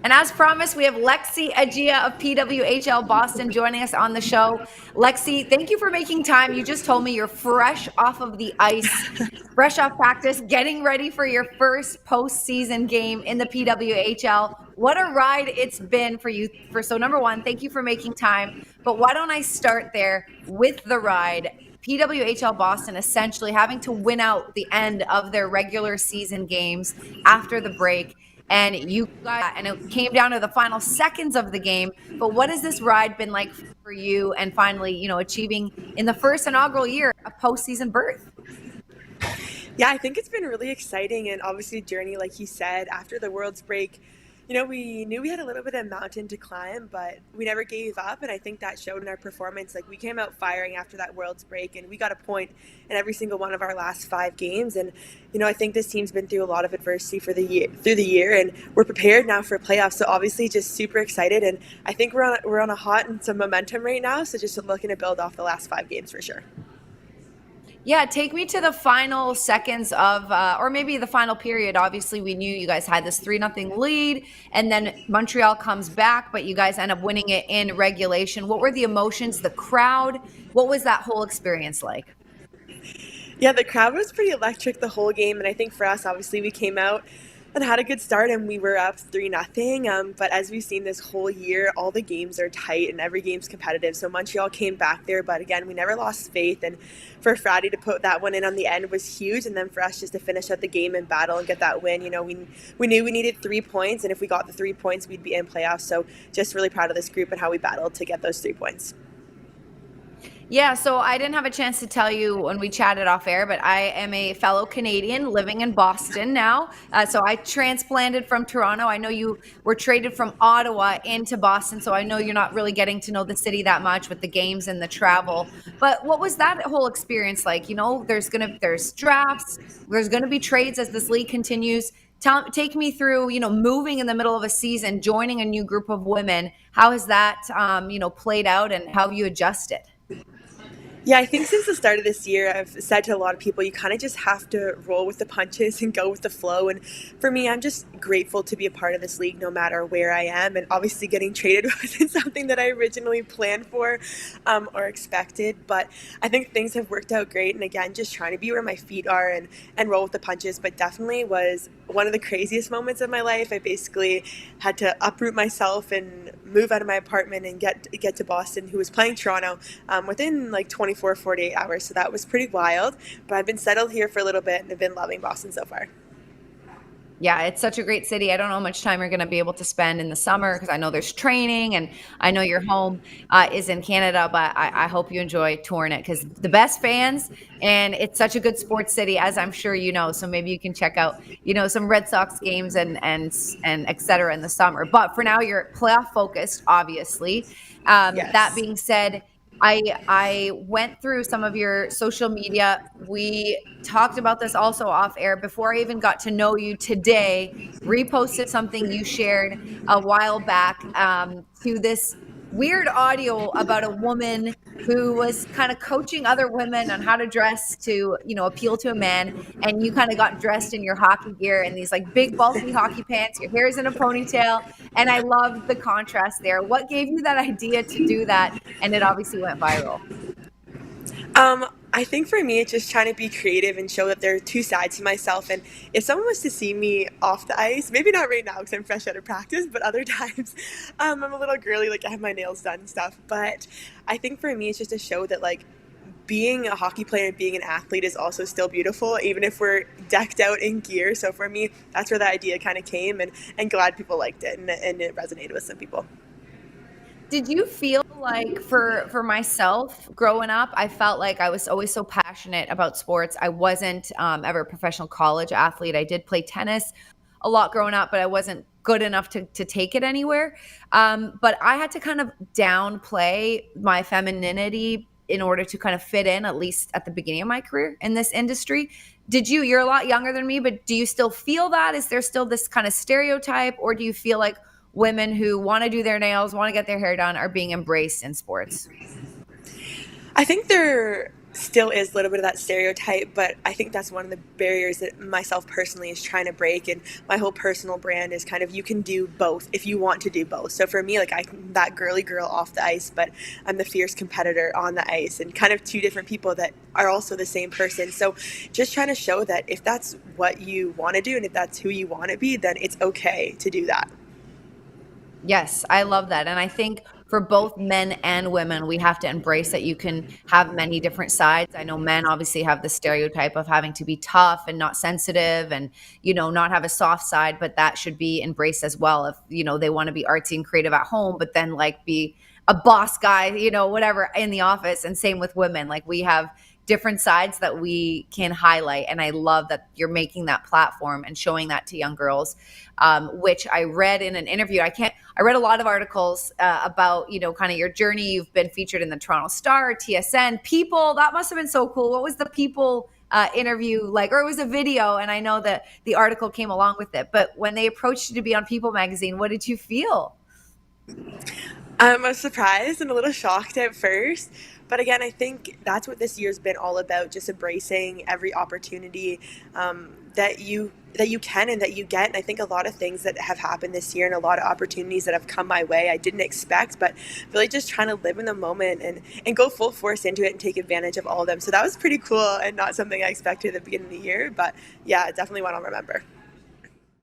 And as promised, we have Lexie Adzija of PWHL Boston joining us on the show. Lexie, thank you for making time. You just told me you're fresh off of the ice, fresh off practice, getting ready for your first postseason game in the PWHL. What a ride it's been for you. So number one, thank you for making time. But why don't I start there with the ride? PWHL Boston essentially having to win out the end of their regular season games after the break. And it came down to the final seconds of the game. But what has this ride been like for you and finally, achieving in the first inaugural year a postseason berth? Yeah, I think it's been really exciting and obviously a journey, like you said, after the World's break. We knew we had a little bit of mountain to climb, but we never gave up. And I think that showed in our performance. Like, we came out firing after that World's break, and we got a point in every single one of our last 5 games. And, I think this team's been through a lot of adversity through the year, and we're prepared now for playoffs. So obviously just super excited. And I think we're on a hot and some momentum right now. So just looking to build off the last 5 games for sure. Yeah, take me to the final seconds of, or maybe the final period. Obviously, we knew you guys had this 3-0 lead, and then Montreal comes back, but you guys end up winning it in regulation. What were the emotions, the crowd? What was that whole experience like? Yeah, the crowd was pretty electric the whole game, and I think for us, obviously, we came out and had a good start, and we were up 3-0. But as we've seen this whole year, all the games are tight, and every game's competitive. So Montreal came back there, but again, we never lost faith. And for Friday to put that one in on the end was huge, and then for us just to finish out the game and battle and get that win, we knew we needed 3 points, and if we got the 3 points, we'd be in playoffs. So just really proud of this group and how we battled to get those 3 points. Yeah, so I didn't have a chance to tell you when we chatted off air, but I am a fellow Canadian living in Boston now. So I transplanted from Toronto. I know you were traded from Ottawa into Boston, so I know you're not really getting to know the city that much with the games and the travel. But what was that whole experience like? There's drafts, there's gonna be trades as this league continues. Take me through, moving in the middle of a season, joining a new group of women. How has that, played out, and how have you adjusted? Yeah, I think since the start of this year, I've said to a lot of people, you kind of just have to roll with the punches and go with the flow. And for me, I'm just grateful to be a part of this league no matter where I am. And obviously getting traded wasn't something that I originally planned for or expected. But I think things have worked out great. And again, just trying to be where my feet are and roll with the punches. But definitely was one of the craziest moments of my life. I basically had to uproot myself and move out of my apartment and get to Boston, who was playing Toronto within like 48 hours. So that was pretty wild. But I've been settled here for a little bit and have been loving Boston so far. Yeah, it's such a great city. I don't know how much time you're going to be able to spend in the summer because I know there's training, and I know your home is in Canada, but I hope you enjoy touring it because the best fans, and it's such a good sports city, as I'm sure you know. So maybe you can check out, some Red Sox games and et cetera in the summer. But for now, you're playoff focused, obviously. That Yes. being said, I went through some of your social media. We talked about this also off air before I even got to know you today. Reposted something you shared a while back to this weird audio about a woman who was kind of coaching other women on how to dress to, appeal to a man. And you kind of got dressed in your hockey gear and these like big bulky hockey pants. Your hair is in a ponytail. And I loved the contrast there. What gave you that idea to do that? And it obviously went viral. I think for me, it's just trying to be creative and show that there are two sides to myself. And if someone was to see me off the ice, maybe not right now because I'm fresh out of practice, but other times, I'm a little girly, like I have my nails done and stuff. But I think for me, it's just to show that like being a hockey player and being an athlete is also still beautiful, even if we're decked out in gear. So for me, that's where the idea kind of came, and glad people liked it and it resonated with some people. Did you feel like for myself growing up, I felt like I was always so passionate about sports. I wasn't ever a professional college athlete. I did play tennis a lot growing up, but I wasn't good enough to take it anywhere. But I had to kind of downplay my femininity in order to kind of fit in, at least at the beginning of my career in this industry. You're a lot younger than me, but do you still feel that? Is there still this kind of stereotype, or do you feel like women who want to do their nails, want to get their hair done, are being embraced in sports? I think there still is a little bit of that stereotype, but I think that's one of the barriers that myself personally is trying to break. And my whole personal brand is kind of, you can do both if you want to do both. So for me, like, I'm that girly girl off the ice, but I'm the fierce competitor on the ice, and kind of two different people that are also the same person. So just trying to show that if that's what you want to do and if that's who you want to be, then it's okay to do that. Yes, I love that. And I think for both men and women, we have to embrace that you can have many different sides. I know men obviously have the stereotype of having to be tough and not sensitive and, not have a soft side, but that should be embraced as well. If, they want to be artsy and creative at home, but then like be a boss guy, whatever in the office. And same with women. Like we have different sides that we can highlight. And I love that you're making that platform and showing that to young girls, which I read in an interview. I read a lot of articles about, kind of your journey. You've been featured in the Toronto Star, TSN, People. That must have been so cool. What was the People interview like? Or it was a video, and I know that the article came along with it. But when they approached you to be on People magazine, what did you feel? I was surprised and a little shocked at first. But again, I think that's what this year's been all about, just embracing every opportunity that you can and that you get. And I think a lot of things that have happened this year and a lot of opportunities that have come my way I didn't expect, but really just trying to live in the moment and go full force into it and take advantage of all of them. So that was pretty cool and not something I expected at the beginning of the year. But yeah, definitely one I'll remember.